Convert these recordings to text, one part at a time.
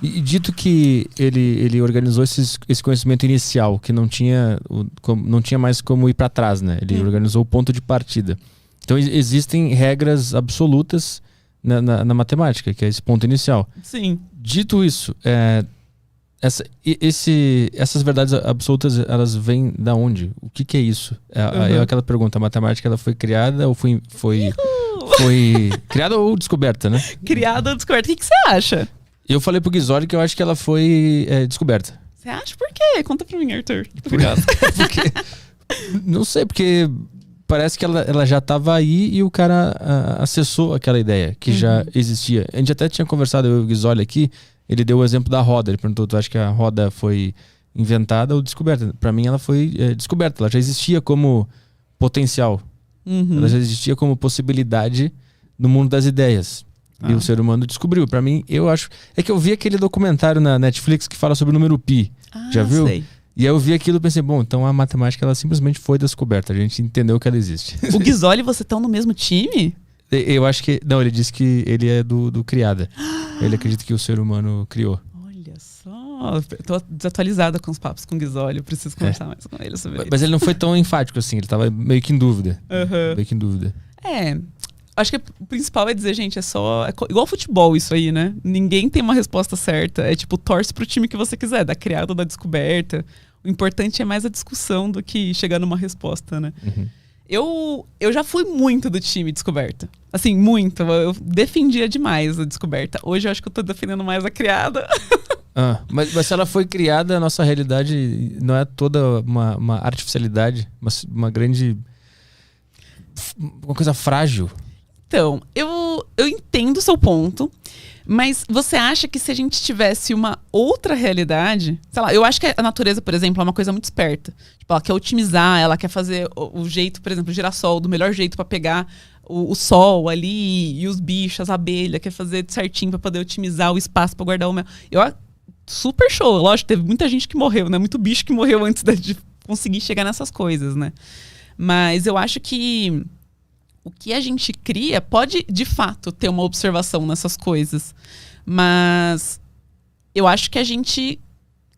E dito que ele organizou esse conhecimento inicial, que não tinha mais como ir para trás, né? Ele organizou o ponto de partida. Então existem regras absolutas na matemática, que é esse ponto inicial. Sim. Dito isso, essas verdades absolutas, elas vêm da onde? O que é isso? É aquela pergunta, a matemática ela foi criada ou foi criada ou descoberta, né? Criada ou descoberta. O que você acha? Eu falei pro Guizoli que eu acho que ela foi descoberta. Você acha por quê? Conta pra mim, Arthur. Não sei, porque parece que ela já estava aí e o cara acessou aquela ideia que já existia. A gente até tinha conversado, eu e o Guizoli aqui, ele deu o exemplo da roda. Ele perguntou, tu acha que a roda foi inventada ou descoberta? Para mim ela foi descoberta, ela já existia como potencial. Ela já existia como possibilidade no mundo das ideias. E o ser humano descobriu. Para mim, eu acho... É que eu vi aquele documentário na Netflix que fala sobre o número pi. Já viu? Sei. E aí eu vi aquilo e pensei, bom, então a matemática ela simplesmente foi descoberta. A gente entendeu que ela existe. O Guizoli e você estão no mesmo time? Eu acho que... Não, ele disse que ele é do criada. Ele acredita que o ser humano criou. Olha só. Tô desatualizada com os papos com o Guizoli. Eu preciso conversar mais com ele sobre isso. Mas ele não foi tão enfático assim. Ele tava meio que em dúvida. Meio que em dúvida. Acho que o principal é dizer, gente, igual futebol isso aí, né? Ninguém tem uma resposta certa. É tipo, torce pro time que você quiser, da criada ou da descoberta. O importante é mais a discussão do que chegar numa resposta, né? Eu já fui muito do time descoberta. Assim, muito. Eu defendia demais a descoberta. Hoje eu acho que eu tô defendendo mais a criada. Mas se ela foi criada, a nossa realidade não é toda uma artificialidade, uma grande... uma coisa frágil. Então, eu entendo o seu ponto, mas você acha que se a gente tivesse uma outra realidade... Sei lá, eu acho que a natureza, por exemplo, é uma coisa muito esperta. Tipo, ela quer otimizar, ela quer fazer o jeito, por exemplo, o girassol, do melhor jeito para pegar o sol ali e os bichos, as abelhas, quer fazer certinho para poder otimizar o espaço para guardar o mel. Super show, lógico, teve muita gente que morreu, né? Muito bicho que morreu antes de conseguir chegar nessas coisas, né? Mas eu acho que o que a gente cria pode, de fato, ter uma observação nessas coisas. Mas eu acho que a gente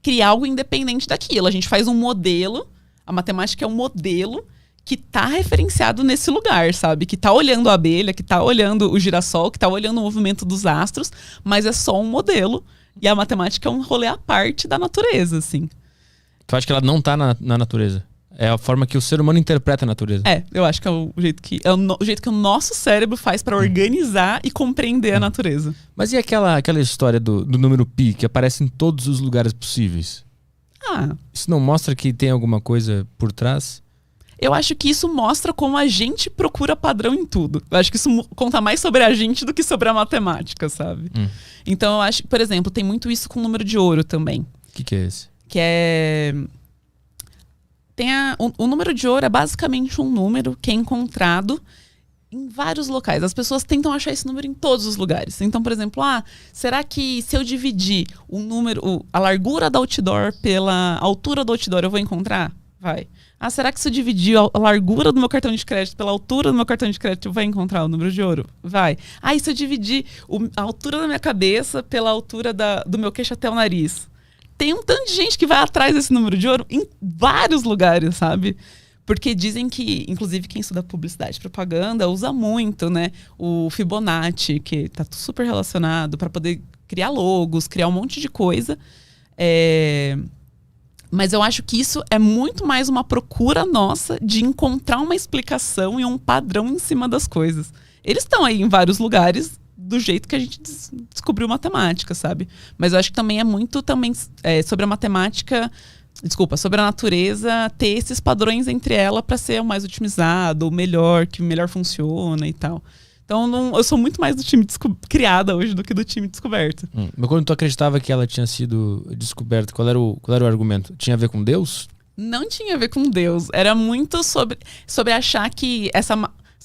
cria algo independente daquilo. A gente faz um modelo, a matemática é um modelo que está referenciado nesse lugar, sabe? Que está olhando a abelha, que está olhando o girassol, que está olhando o movimento dos astros, mas é só um modelo. E a matemática é um rolê à parte da natureza, assim. Tu acha que ela não está na natureza? É a forma que o ser humano interpreta a natureza. Eu acho que é o jeito que o nosso cérebro faz para organizar e compreender a natureza. Mas e aquela história do número pi que aparece em todos os lugares possíveis? Isso não mostra que tem alguma coisa por trás? Eu acho que isso mostra como a gente procura padrão em tudo. Eu acho que isso conta mais sobre a gente do que sobre a matemática, sabe? Então eu acho que, por exemplo, tem muito isso com o número de ouro também. O que é esse? Que é... O número de ouro é basicamente um número que é encontrado em vários locais. As pessoas tentam achar esse número em todos os lugares. Então, por exemplo, será que se eu dividir a largura do outdoor pela altura do outdoor, eu vou encontrar? Vai. Será que se eu dividir a largura do meu cartão de crédito pela altura do meu cartão de crédito, eu vou encontrar o número de ouro? Vai. E se eu dividir a altura da minha cabeça pela altura do meu queixo até o nariz? Tem um tanto de gente que vai atrás desse número de ouro em vários lugares, sabe? Porque dizem que, inclusive, quem estuda publicidade e propaganda usa muito, né? O Fibonacci, que tá super relacionado para poder criar logos, criar um monte de coisa. Mas eu acho que isso é muito mais uma procura nossa de encontrar uma explicação e um padrão em cima das coisas. Eles estão aí em vários lugares do jeito que a gente descobriu matemática, sabe? Mas eu acho que também é muito sobre a matemática, sobre a natureza ter esses padrões entre ela para ser o mais otimizado, o melhor, que melhor funciona e tal. Então eu sou muito mais do time criada hoje do que do time descoberto. Mas quando tu acreditava que ela tinha sido descoberta, qual era o argumento? Tinha a ver com Deus? Não tinha a ver com Deus. Era muito sobre achar que essa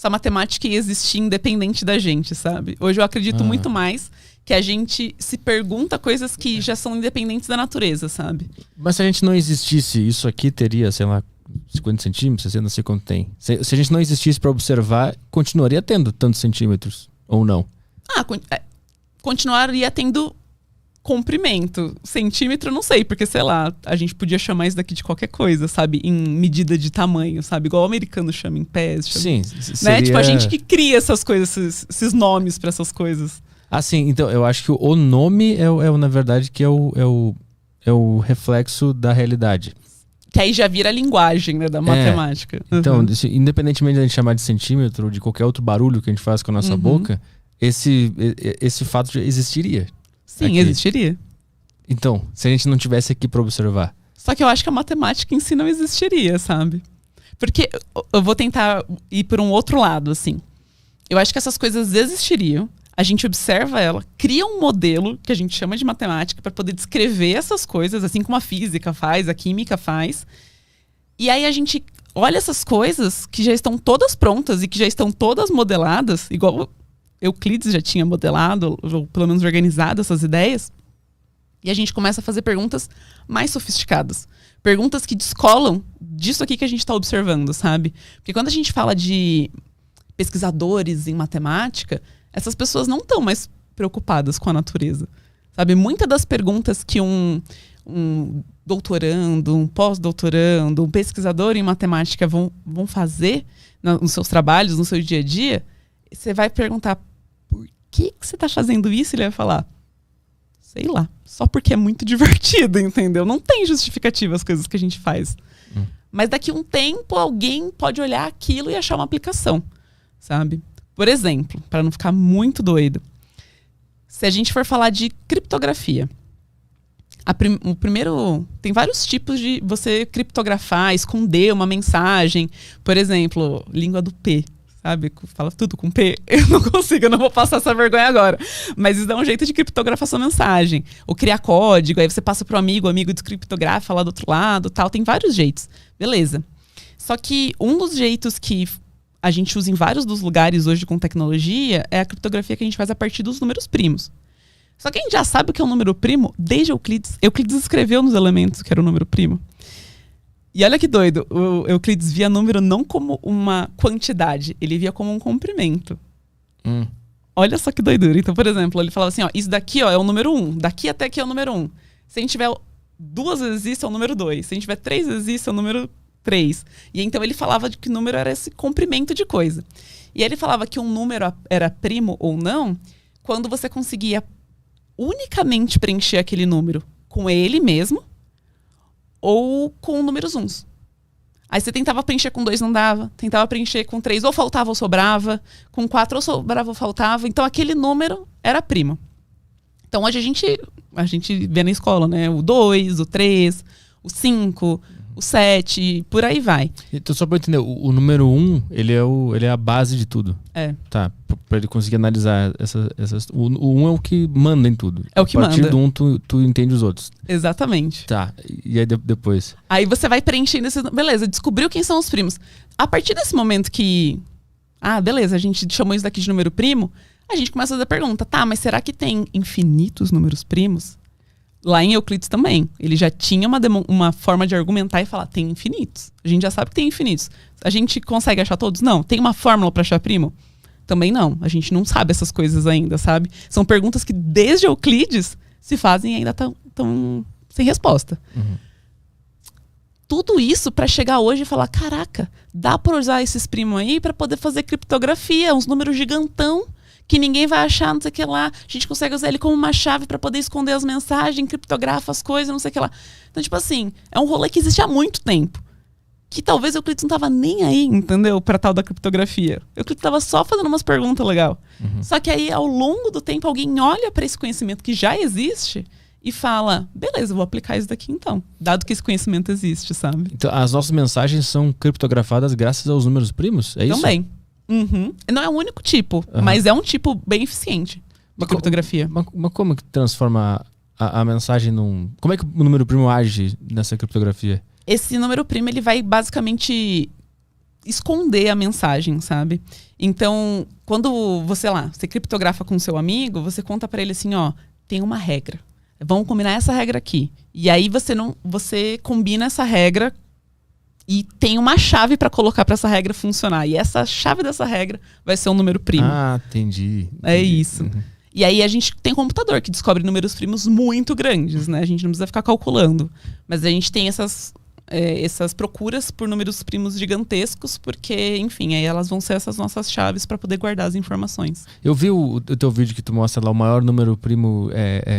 matemática ia existir independente da gente, sabe? Hoje eu acredito muito mais que a gente se pergunta coisas que já são independentes da natureza, sabe? Mas se a gente não existisse, isso aqui teria, sei lá, 50 centímetros, não sei quanto tem. Se a gente não existisse para observar, continuaria tendo tantos centímetros, ou não? Continuaria tendo comprimento. Centímetro, não sei, porque, sei lá, a gente podia chamar isso daqui de qualquer coisa, sabe? Em medida de tamanho, sabe? Igual o americano chama em pés. Chama, sim, né? seria... Tipo, a gente que cria essas coisas, esses nomes pra essas coisas. Ah, sim, então eu acho que o nome na verdade, que é o reflexo da realidade. Que aí já vira a linguagem, né, da matemática. Então, independentemente de a gente chamar de centímetro ou de qualquer outro barulho que a gente faz com a nossa boca, esse fato já existiria. Sim, aqui. existiria. Então, se a gente não tivesse aqui para observar. Só que eu acho que a matemática em si não existiria, sabe? Porque eu vou tentar ir por um outro lado, assim. Eu acho que essas coisas existiriam, a gente observa ela, cria um modelo que a gente chama de matemática para poder descrever essas coisas, assim como a física faz, a química faz. E aí a gente olha essas coisas que já estão todas prontas e que já estão todas modeladas, igual Euclides já tinha modelado, ou pelo menos organizado essas ideias. E a gente começa a fazer perguntas mais sofisticadas. Perguntas que descolam disso aqui que a gente está observando, sabe? Porque quando a gente fala de pesquisadores em matemática, essas pessoas não estão mais preocupadas com a natureza, sabe? Muitas das perguntas que um doutorando, um pós-doutorando, um pesquisador em matemática vão fazer nos seus trabalhos, no seu dia a dia, você vai perguntar, por que você está fazendo isso? Ele vai falar, sei lá, só porque é muito divertido, entendeu? Não tem justificativa as coisas que a gente faz. Mas daqui a um tempo, alguém pode olhar aquilo e achar uma aplicação, sabe? Por exemplo, para não ficar muito doido, se a gente for falar de criptografia, o primeiro, tem vários tipos de você criptografar, esconder uma mensagem. Por exemplo, língua do P, sabe? Fala tudo com P. Eu não consigo, eu não vou passar essa vergonha agora. Mas isso dá um jeito de criptografar sua mensagem. Ou criar código, aí você passa pro amigo, o amigo descriptografa lá do outro lado, tal. Tem vários jeitos. Beleza. Só que um dos jeitos que a gente usa em vários dos lugares hoje com tecnologia é a criptografia que a gente faz a partir dos números primos. Só que a gente já sabe o que é um número primo desde Euclides. Euclides escreveu nos elementos que era o número primo. E olha que doido, o Euclides via número não como uma quantidade, ele via como um comprimento. Olha só que doidura. Então, por exemplo, ele falava assim, ó, isso daqui ó, é o número 1, daqui até aqui é o número 1. Se a gente tiver 2 vezes isso, é o número 2. Se a gente tiver 3 vezes isso, é o número 3. E então ele falava de que número era esse comprimento de coisa. E ele falava que um número era primo ou não quando você conseguia unicamente preencher aquele número com ele mesmo ou com números uns. Aí você tentava preencher com 2, não dava. Tentava preencher com 3, ou faltava ou sobrava. Com 4, ou sobrava ou faltava. Então aquele número era primo. Então hoje a gente vê na escola, né? O 2, o 3, o 5... o 7, por aí vai. Então, só pra eu entender, o número 1, ele é a base de tudo. É. Tá, pra ele conseguir analisar essas... O 1 é o que manda em tudo. É o que manda. A partir do 1, tu entende os outros. Exatamente. Tá, e aí depois? Aí você vai preenchendo esses... Beleza, descobriu quem são os primos. A partir desse momento que... Ah, beleza, a gente chamou isso daqui de número primo, a gente começa a fazer a pergunta, tá, mas será que tem infinitos números primos? Lá em Euclides também. Ele já tinha uma forma de argumentar e falar, tem infinitos. A gente já sabe que tem infinitos. A gente consegue achar todos? Não. Tem uma fórmula para achar primo? Também não. A gente não sabe essas coisas ainda, sabe? São perguntas que desde Euclides se fazem e ainda estão sem resposta. Tudo isso para chegar hoje e falar, caraca, dá para usar esses primos aí para poder fazer criptografia, uns números gigantão, que ninguém vai achar, não sei o que lá. A gente consegue usar ele como uma chave para poder esconder as mensagens, criptografa as coisas, não sei o que lá. Então, tipo assim, é um rolê que existe há muito tempo. Que talvez o Euclides não tava nem aí, entendeu? Pra tal da criptografia. O Euclides tava só fazendo umas perguntas legais. Só que aí, ao longo do tempo, alguém olha para esse conhecimento que já existe e fala, beleza, eu vou aplicar isso daqui então. Dado que esse conhecimento existe, sabe? Então, as nossas mensagens são criptografadas graças aos números primos? É isso? Também. Não é o único tipo, mas é um tipo bem eficiente de criptografia. Mas como que transforma a mensagem num... Como é que o número primo age nessa criptografia? Esse número primo, ele vai basicamente esconder a mensagem, sabe? Então, quando você criptografa com seu amigo, você conta pra ele assim, ó, tem uma regra. Vamos combinar essa regra aqui. E aí você combina essa regra e tem uma chave para colocar para essa regra funcionar. E essa chave dessa regra vai ser um número primo. Ah, entendi. É isso. E aí a gente tem computador que descobre números primos muito grandes, né? A gente não precisa ficar calculando. Mas a gente tem essas procuras por números primos gigantescos, porque, enfim, aí elas vão ser essas nossas chaves para poder guardar as informações. Eu vi o teu vídeo que tu mostra lá o maior número primo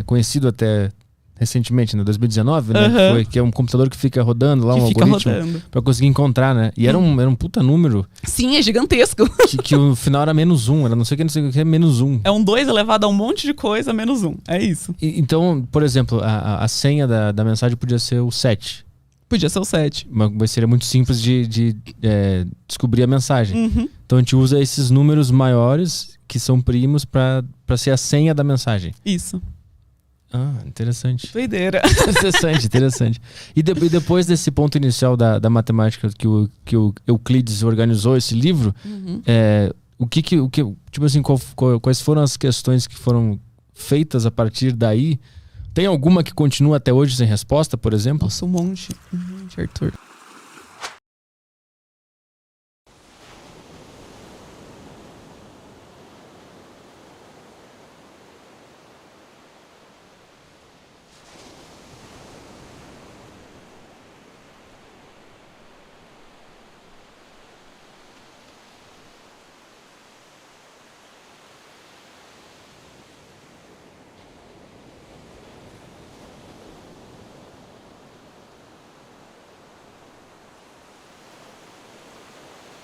conhecido até recentemente, né? 2019, né? Que é um computador que fica rodando lá, um algoritmo para conseguir encontrar, né? E era um puta número. Sim, é gigantesco. Que o final era -1, era não sei o que, -1. É um 2 elevado a um monte de coisa, -1. É isso. Então, por exemplo, a senha da mensagem podia ser o 7. Podia ser o 7. Mas seria muito simples de descobrir a mensagem. Uhum. Então a gente usa esses números maiores, que são primos, para ser a senha da mensagem. Isso. Ah, interessante. Doideira. Interessante. E depois desse ponto inicial da matemática que o Euclides organizou esse livro, tipo assim, quais foram as questões que foram feitas a partir daí? Tem alguma que continua até hoje sem resposta, por exemplo? Nossa, um monte, Arthur.